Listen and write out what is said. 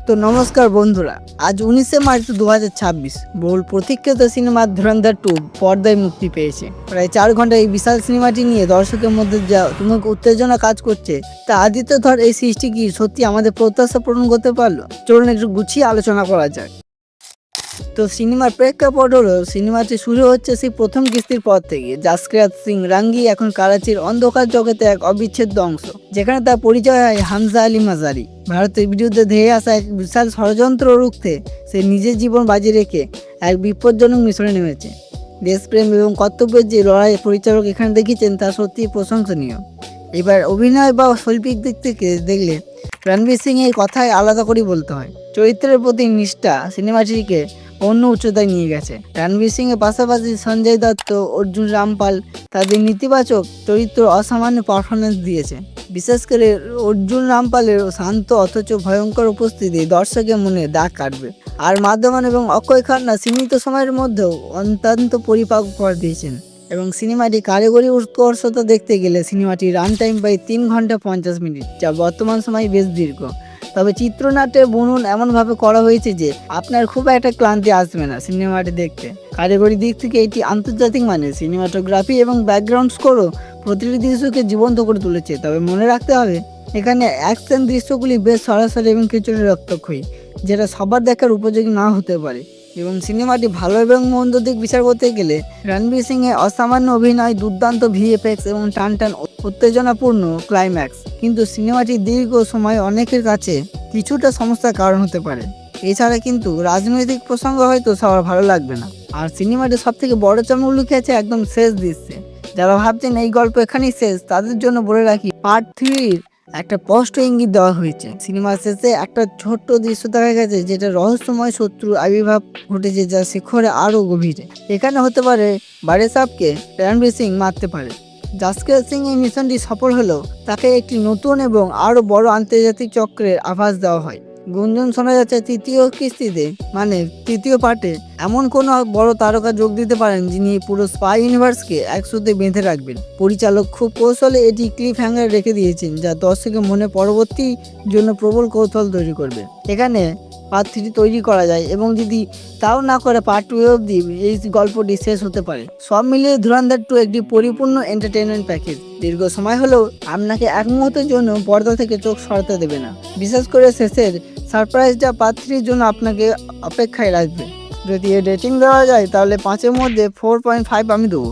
তো নমস্কার বন্ধুরা, আজ 19শে মার্চ 2026 বহুল প্রতীক্ষিত সিনেমা ধুরন্ধর 2 পর্দায় মুক্তি পেয়েছে। প্রায় 4 ঘন্টা এই বিশাল সিনেমাটি নিয়ে দর্শকের মধ্যে যা তুমুল উত্তেজনা কাজ করছে, তা আদিত্য ধর এই সৃষ্টি কি সত্যি আমাদের প্রত্যাশা পূরণ করতে পারলো? চলুন একটু গুছিয়ে আলোচনা করা যাক। তো সিনেমার প্রেক্ষাপট হলো, সিনেমাটি শুরু হচ্ছে সেই প্রথম কিস্তির পর থেকে। জাসপ্রীত সিং রাঙ্গি এখন করাচির অন্ধকার জগতে এক অবিচ্ছেদ্য অংশ, যেখানে তার পরিচয় হয় হামজা আলী মাজারি। ভারতের বিরুদ্ধে ধেয়ে আসা এক বিশাল ষড়যন্ত্র রুখতে সে নিজের জীবন বাজি রেখে এক বিপজ্জনক মিশনে নেমেছে। দেশপ্রেম এবং কর্তব্যের যে লড়াই পরিচালক এখানে দেখিয়েছেন, তা সত্যিই প্রশংসনীয়। এবার অভিনয় বা শৈল্পিক দিক থেকে দেখলে রণবীর সিং এর কথাই আলাদা করেই বলতে হয়। চরিত্রের প্রতি নিষ্ঠা সিনেমাটিকে অন্য উচ্চতায় নিয়ে গেছে। রণবীর সিং এর পাশাপাশি সঞ্জয় দত্ত, অর্জুন রামপাল তাদের নেতিবাচক চরিত্র অসামান্য পারফরমেন্স দিয়েছে। বিশেষ করে অর্জুন রামপালের শান্ত অথচ ভয়ঙ্কর উপস্থিতি দর্শকের মনে দাগ কাটবে। আর মাধবন এবং অক্ষয় খান্না সীমিত সময়ের মধ্যেও অত্যন্ত পরিপাক করে দিয়েছেন। এবং সিনেমাটি কারিগরি উৎকর্ষতা দেখতে গেলে সিনেমাটি রান টাইম প্রায় 3 ঘন্টা 50 মিনিট, যা বর্তমান সময়ে বেশ দীর্ঘ। তবে চিত্রনাট্যের বুনন এমনভাবে করা হয়েছে যে আপনার খুব একটা ক্লান্তি আসবে না সিনেমাটি দেখতে। কারিগরি দিক থেকে এটি আন্তর্জাতিক মানের। সিনেমাটোগ্রাফি এবং ব্যাকগ্রাউন্ড স্কোরও প্রতিটি দৃশ্যকে জীবন্ত করে তুলেছে। তবে মনে রাখতে হবে, এখানে অ্যাকশন দৃশ্যগুলি বেশ সরাসরি এবং কিছুটা রক্তক্ষয়ী, যেটা সবার দেখার উপযোগী না হতে পারে। এবং সিনেমাটি ভালো এবং মন্দ দিক বিচার করতে গেলে রণবীর সিং এর অসামান্য অভিনয়, দুর্দান্ত ভিএফএক্স এবং টান উত্তেজনাপূর্ণ ক্লাইম্যাক্স কিন্তু সিনেমাটি দীর্ঘ সময় অনেকের কাছে কিছুটা সমস্যার কারণ হতে পারে। এছাড়া কিন্তু রাজনৈতিক প্রসঙ্গ হয়তো সবার ভালো লাগবে না। আর সিনেমাটি সব থেকে বড় চমক লুকিয়ে আছে একদম শেষ দৃশ্যে। যারা ভাবছেন এই গল্প এখানেই শেষ, তাদের জন্য বলে রাখি, পার্ট 3 একটা স্পষ্ট ইঙ্গিত দেওয়া হয়েছে। সিনেমার শেষে একটা ছোট্ট দৃশ্য দেখা গেছে, যেটা রহস্যময় শত্রুর আবির্ভাব ঘটেছে, যা শিখরে আরও গভীরে। এখানে হতে পারে বারেসাবকে রণবীর সিং মারতে পারে। জাসপ্রীত সিং এই মিশনটি সফল হলেও তাকে একটি নতুন এবং আরও বড় আন্তর্জাতিক চক্রের আভাস দেওয়া হয়। গুঞ্জন শোনা যাচ্ছে তৃতীয় কিস্তিতে, মানে তৃতীয় পার্টে, এমন কোনো বড় তারকা যোগ দিতে পারেন যিনি পুরো স্পাই ইউনিভার্সকে একসাথে বেঁধে রাখবেন। পরিচালক খুব কৌশলে এটি ক্লিফ হ্যাঙ্গার রেখে দিয়েছেন, যা দর্শকের মনে পরবর্তী জন্য প্রবল কৌতূহল তৈরি করবে। এখানে পার্ট 3 তৈরি করা যায় এবং যদি তাও না করে পার্ট 2 অবধি এই গল্পটি শেষ হতে পারে। সব মিলিয়ে ধুরন্ধর 2 একটি পরিপূর্ণ এন্টারটেইনমেন্ট প্যাকেজ। দীর্ঘ সময় হলেও আপনাকে এক মুহূর্তের জন্য পর্দা থেকে চোখ সরাতে দেবে না। বিশেষ করে শেষের সারপ্রাইজটা পার্ট 3 জন্য আপনাকে অপেক্ষায় রাখবে। যদি এর রেটিং দেওয়া যায়, তাহলে 5-এর মধ্যে 4.5 আমি দেবো।